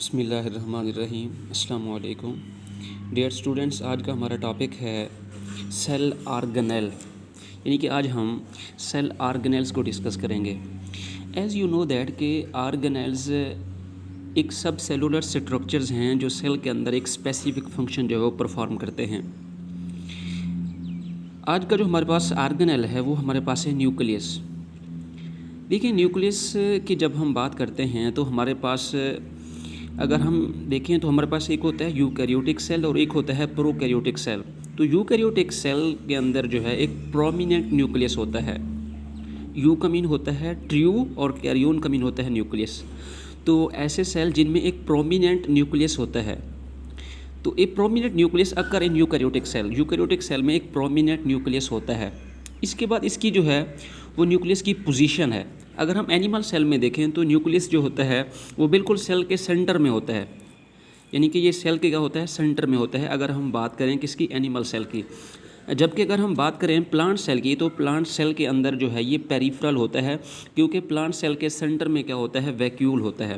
बिस्मिल्लाहिर्रहमानिर्रहीम। अस्सलाम वालेकुम डियर स्टूडेंट्स। आज का हमारा टॉपिक है सेल ऑर्गेनेल, यानी कि आज हम सेल ऑर्गेनेल्स को डिस्कस करेंगे। एज़ यू नो दैट कि ऑर्गेनेल्स एक सब सेलुलर स्ट्रक्चर्स हैं जो सेल के अंदर एक स्पेसिफिक फंक्शन जो है वो परफॉर्म करते हैं। आज का जो हमारे पास ऑर्गेनेल है वो हमारे पास है न्यूक्लियस। देखिए, न्यूक्लियस की जब हम बात करते हैं तो हमारे पास अगर हम देखें तो हमारे पास एक होता है यूकैरियोटिक सेल और एक होता है प्रोकैरियोटिक सेल। तो यूकैरियोटिक सेल के अंदर जो है एक प्रोमिनेंट न्यूक्लियस होता है। यू का मीन होता है ट्रू और कैरियोन का मीन होता है न्यूक्लियस। तो ऐसे सेल जिनमें एक प्रोमिनेंट न्यूक्लियस होता है, तो एक prominent nucleus occur in eukaryotic cell. Eukaryotic cell में एक प्रोमिनेंट न्यूक्लियस होता है। इसके बाद इसकी जो है वो न्यूक्लियस की पोजीशन है। अगर हम एनिमल सेल में देखें तो न्यूक्लियस जो होता है वो बिल्कुल सेल के सेंटर में होता है, यानी कि ये सेल के क्या होता है, सेंटर में होता है। अगर हम बात करें किसकी, एनिमल सेल की। जबकि अगर हम बात करें प्लांट सेल की तो प्लांट सेल के अंदर जो है ये पेरिफेरल होता है, क्योंकि प्लांट सेल के सेंटर में क्या होता है, वैक्यूल होता है।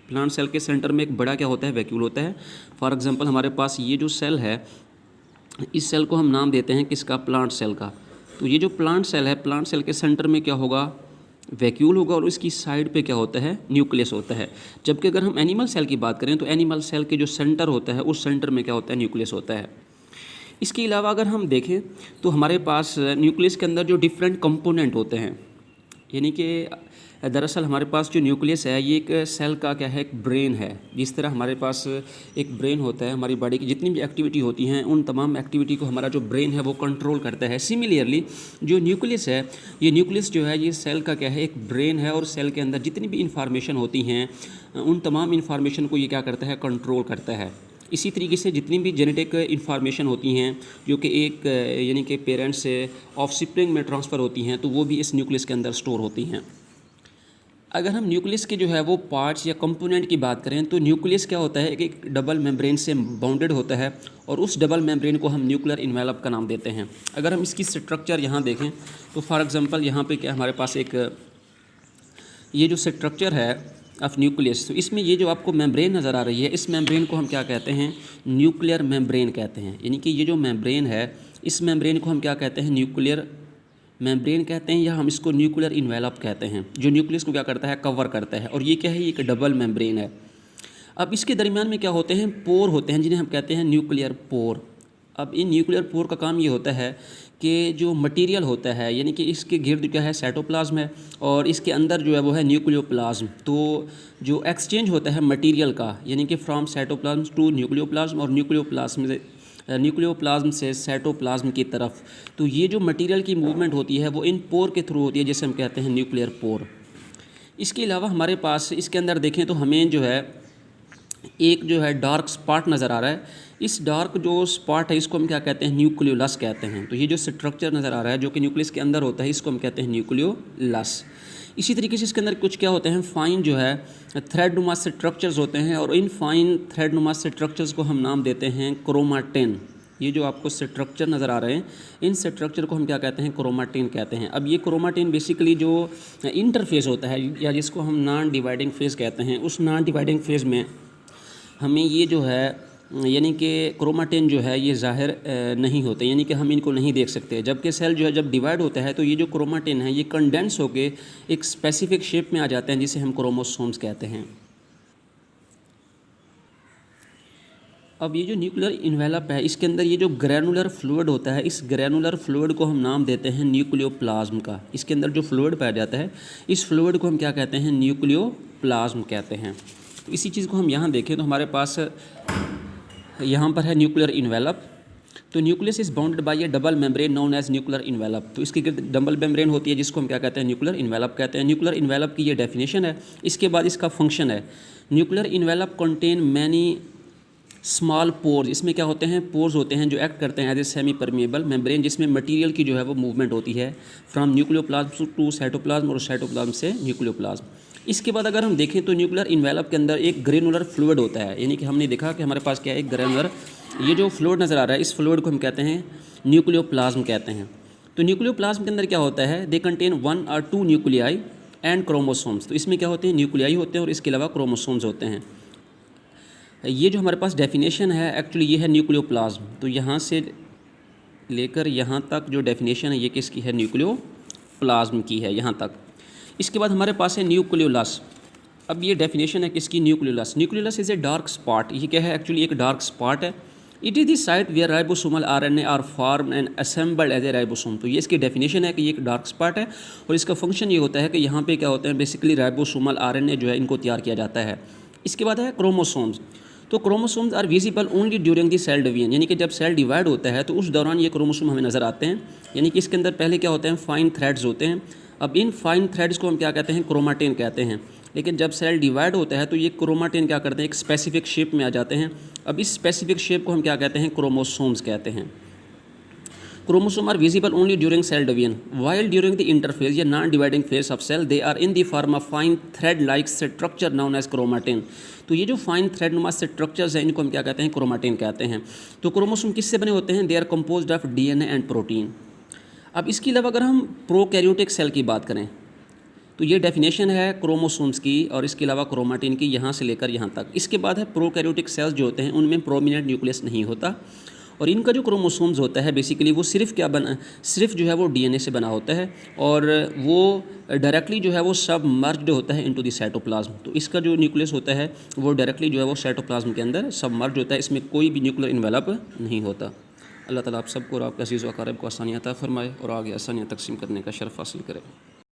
प्लांट सेल के सेंटर में एक बड़ा क्या होता है, वैक्यूल होता है। फॉर एग्जांपल हमारे पास ये जो सेल है, इस सेल को हम नाम देते हैं किसका, प्लांट सेल का। तो ये जो प्लांट सेल है, प्लांट सेल के सेंटर में क्या होगा, वैक्यूल होगा और इसकी साइड पे क्या होता है, न्यूक्लियस होता है। जबकि अगर हम एनिमल सेल की बात करें तो एनिमल सेल के जो सेंटर होता है उस सेंटर में क्या होता है, न्यूक्लियस होता है। इसके अलावा अगर हम देखें तो हमारे पास न्यूक्लियस के अंदर जो डिफरेंट कंपोनेंट होते हैं, यानी कि दरअसल हमारे पास जो न्यूक्लियस है ये एक सेल का क्या है, एक ब्रेन है। जिस तरह हमारे पास एक ब्रेन होता है, हमारी बॉडी की जितनी भी एक्टिविटी होती हैं उन तमाम एक्टिविटी को हमारा जो ब्रेन है वो कंट्रोल करता है। सिमिलरली जो न्यूक्लियस है, ये न्यूक्लियस जो है ये सेल का क्या है, एक ब्रेन है और सेल के अंदर जितनी भी इंफॉर्मेशन होती हैं उन तमाम इंफॉर्मेशन को ये क्या करता है, कंट्रोल करता है। इसी तरीके से जितनी भी जेनेटिक इंफॉर्मेशन होती हैं जो कि एक यानी कि पेरेंट्स से ऑफस्प्रिंग में ट्रांसफ़र होती हैं, तो वो भी इस न्यूक्लियस के अंदर स्टोर होती हैं। अगर हम न्यूक्लियस के जो है वो पार्ट्स या कंपोनेंट की बात करें तो न्यूक्लियस क्या होता है, एक डबल मेम्ब्रेन से बाउंडेड होता है और उस डबल मेम्ब्रेन को हम न्यूक्लियर इन्वेलप का नाम देते हैं। अगर हम इसकी स्ट्रक्चर यहाँ देखें तो फॉर एग्जांपल यहाँ पे क्या हमारे पास एक ये जो स्ट्रक्चर है ऑफ न्यूक्लियस, तो इसमें ये जो आपको मेम्ब्रेन नज़र आ रही है, इस मेम्ब्रेन को हम क्या कहते हैं, न्यूक्लियर मेम्ब्रेन कहते हैं। यानी कि ये जो मेम्ब्रेन है, इस मेम्ब्रेन को हम क्या कहते हैं, न्यूक्लियर मेम्ब्रेन कहते हैं, या हम इसको न्यूक्लियर इन्वेलप कहते हैं, जो न्यूक्लियस को क्या करता है, कवर करता है। और ये क्या है, ये एक डबल मेम्ब्रेन है। अब इसके दरमियान में क्या होते हैं, पोर होते हैं, जिन्हें हम कहते हैं न्यूक्लियर पोर। अब इन न्यूक्लियर पोर का काम ये होता है कि जो मटेरियल होता है, यानी कि इसके गिर्द क्या है, साइटोप्लाज्म है और इसके अंदर जो है वो है न्यूक्लियोप्लाज्म। तो जो एक्सचेंज होता है मटेरियल का, यानी कि फ्रॉम साइटोप्लाज्म टू न्यूक्लियोप्लाज्म और न्यूक्लियोप्लाज्म से साइटोप्लाज्म की तरफ, तो ये जो मटेरियल की मूवमेंट होती है वो इन पोर के थ्रू होती है, जिसे हम कहते हैं न्यूक्लियर पोर। इसके अलावा हमारे पास इसके अंदर देखें तो हमें जो है एक जो है डार्क स्पॉट नज़र आ रहा है। इस डार्क जो स्पॉट है इसको हम क्या कहते हैं, न्यूक्लियोलस कहते हैं। तो ये जो स्ट्रक्चर नज़र आ रहा है जो कि न्यूक्लियस के अंदर होता है, इसको हम कहते हैं न्यूक्लियोलस। इसी तरीके से इसके अंदर कुछ क्या होते हैं, फाइन जो है थ्रेडनुमा स्ट्रक्चर्स होते हैं और इन फाइन थ्रेडनुमा स्ट्रक्चर्स को हम नाम देते हैं क्रोमाटिन। ये जो आपको स्ट्रक्चर नज़र आ रहे हैं, इन स्ट्रक्चर को हम क्या कहते हैं, क्रोमाटिन कहते हैं। अब ये क्रोमाटिन बेसिकली जो इंटरफेस होता है या जिसको हम नॉन डिवाइडिंग फेज़ कहते हैं, उस नॉन डिवाइडिंग फेज़ में हमें ये जो है यानी कि क्रोमाटिन जो है ये ज़ाहिर नहीं होते, यानी कि हम इनको नहीं देख सकते। जबकि सेल जो है जब डिवाइड होता है तो ये जो क्रोमाटिन है ये कंडेंस होके एक स्पेसिफिक शेप में आ जाते हैं, जिसे हम क्रोमोसोम्स कहते हैं। अब ये जो न्यूक्लियर इन्वेलप है, इसके अंदर ये जो ग्रैनुलर फ्लूइड होता है, इस ग्रैनुलर फ्लूइड को हम नाम देते हैं न्यूक्लियोप्लाज्म का। इसके अंदर जो फ्लूइड पाया जाता है, इस फ्लूइड को हम क्या कहते हैं, न्यूक्लियोप्लाज्म कहते हैं। तो इसी चीज़ को हम यहाँ देखें तो हमारे पास यहाँ पर है न्यूक्लियर इन्वेलप। तो nucleus is bounded by a double membrane known as nuclear envelope. तो इसकी डबल मेम्ब्रेन होती है जिसको हम क्या कहते हैं, न्यूक्लियर इन्वेलप कहते हैं। न्यूक्लियर इन्वेलप की ये डेफिनेशन है। इसके बाद इसका फंक्शन है, nuclear envelope contain many small pores. इसमें क्या होते हैं, पोर्स होते हैं जो एक्ट करते हैं as a semi permeable membrane, जिसमें मटेरियल की जो है वो मूवमेंट होती है फ्रॉम न्यूक्लियोप्लाज्म टू साइटोप्लाज्म और साइटोप्लाज्म से न्यूक्लियोप्लाज्म। इसके बाद अगर हम देखें तो न्यूक्लियर इन्वेलप के अंदर एक ग्रेनुलर फ्लूइड होता है, यानी कि हमने देखा कि हमारे पास क्या है, एक ग्रेनुलर ये जो फ्लूइड नज़र आ रहा है, इस फ्लूइड को हम कहते हैं न्यूक्लियोप्लाज्म कहते हैं। तो न्यूक्लियोप्लाज्म के अंदर क्या होता है, दे कंटेन 1 और 2 न्यूक्लियाई एंड क्रोमोसोम्स। तो इसमें क्या होते हैं, न्यूक्लियाई होते हैं और इसके अलावा क्रोमोसोम्स होते हैं। ये जो हमारे पास डेफिनेशन है एक्चुअली ये है न्यूक्लियोप्लाज्म। तो यहाँ से लेकर यहाँ तक जो डेफिनेशन है ये किसकी है, न्यूक्लियोप्लाज्म की है यहाँ तक। इसके बाद हमारे पास है न्यूक्लियोलस। अब ये डेफिनेशन है किसकी, nucleolus. Nucleolus is a dark spot. ये क्या है, एक्चुअली एक डार्क स्पॉट है। It is the site where ribosomal RNA are form and assembled as a ribosome. तो ये इसकी डेफिनेशन है कि ये एक डार्क स्पॉट है और इसका फंक्शन ये होता है कि यहाँ पे क्या होता है, बेसिकली राइबोसोमल आरएनए जो है इनको तैयार किया जाता है। इसके बाद है क्रोमोसोम्स। तो chromosomes are visible only during the cell division, यानी कि जब सेल डिवाइड होता है तो उस दौरान ये क्रोमोसोम हमें नज़र आते हैं। यानी कि इसके अंदर पहले क्या होते हैं, फाइन थ्रेड्स होते हैं। अब इन फाइन थ्रेड्स को हम क्या कहते हैं, क्रोमाटिन कहते हैं। लेकिन जब सेल डिवाइड होता है तो ये क्रोमाटिन क्या करते हैं, एक स्पेसिफिक शेप में आ जाते हैं। अब इस स्पेसिफिक शेप को हम क्या कहते हैं, क्रोमोसोम्स कहते हैं। Chromosome are visible only during cell division, while during the interphase या non dividing phase of cell they are in the form of fine thread like structure known as chromatin. तो ये जो फाइन थ्रेड नुमा structures हैं इनको हम क्या कहते हैं, क्रोमाटिन कहते हैं। तो क्रोमोसोम किससे बने होते हैं, they are composed of DNA and protein. अब इसके अलावा अगर हम प्रोकैरियोटिक सेल की बात करें तो ये डेफिनेशन है क्रोमोसोम्स की और इसके अलावा क्रोमाटिन की, यहाँ से लेकर यहाँ तक। इसके बाद है प्रोकैरियोटिक सेल्स जो होते हैं उनमें प्रोमिनेंट न्यूक्लियस नहीं होता और इनका जो क्रोमोसोम्स होता है बेसिकली वो सिर्फ जो है वो डीएनए से बना होता है और वो डायरेक्टली जो है वो सब मर्ज्ड होता है इनटू द साइटोप्लाज्म। तो इसका जो न्यूक्लियस होता है वो डायरेक्टली जो है वो साइटोप्लाज्म के अंदर सब मर्ज होता है, इसमें कोई भी न्यूक्लियर इन्वेलप नहीं होता। अल्लाह ताला आप सबको और आपके अज़ीज़ व अक़ारिब को आसानियाँ अता फ़रमाए और आगे आसानियाँ तकसीम करने का शर्फ़ हासिल करे।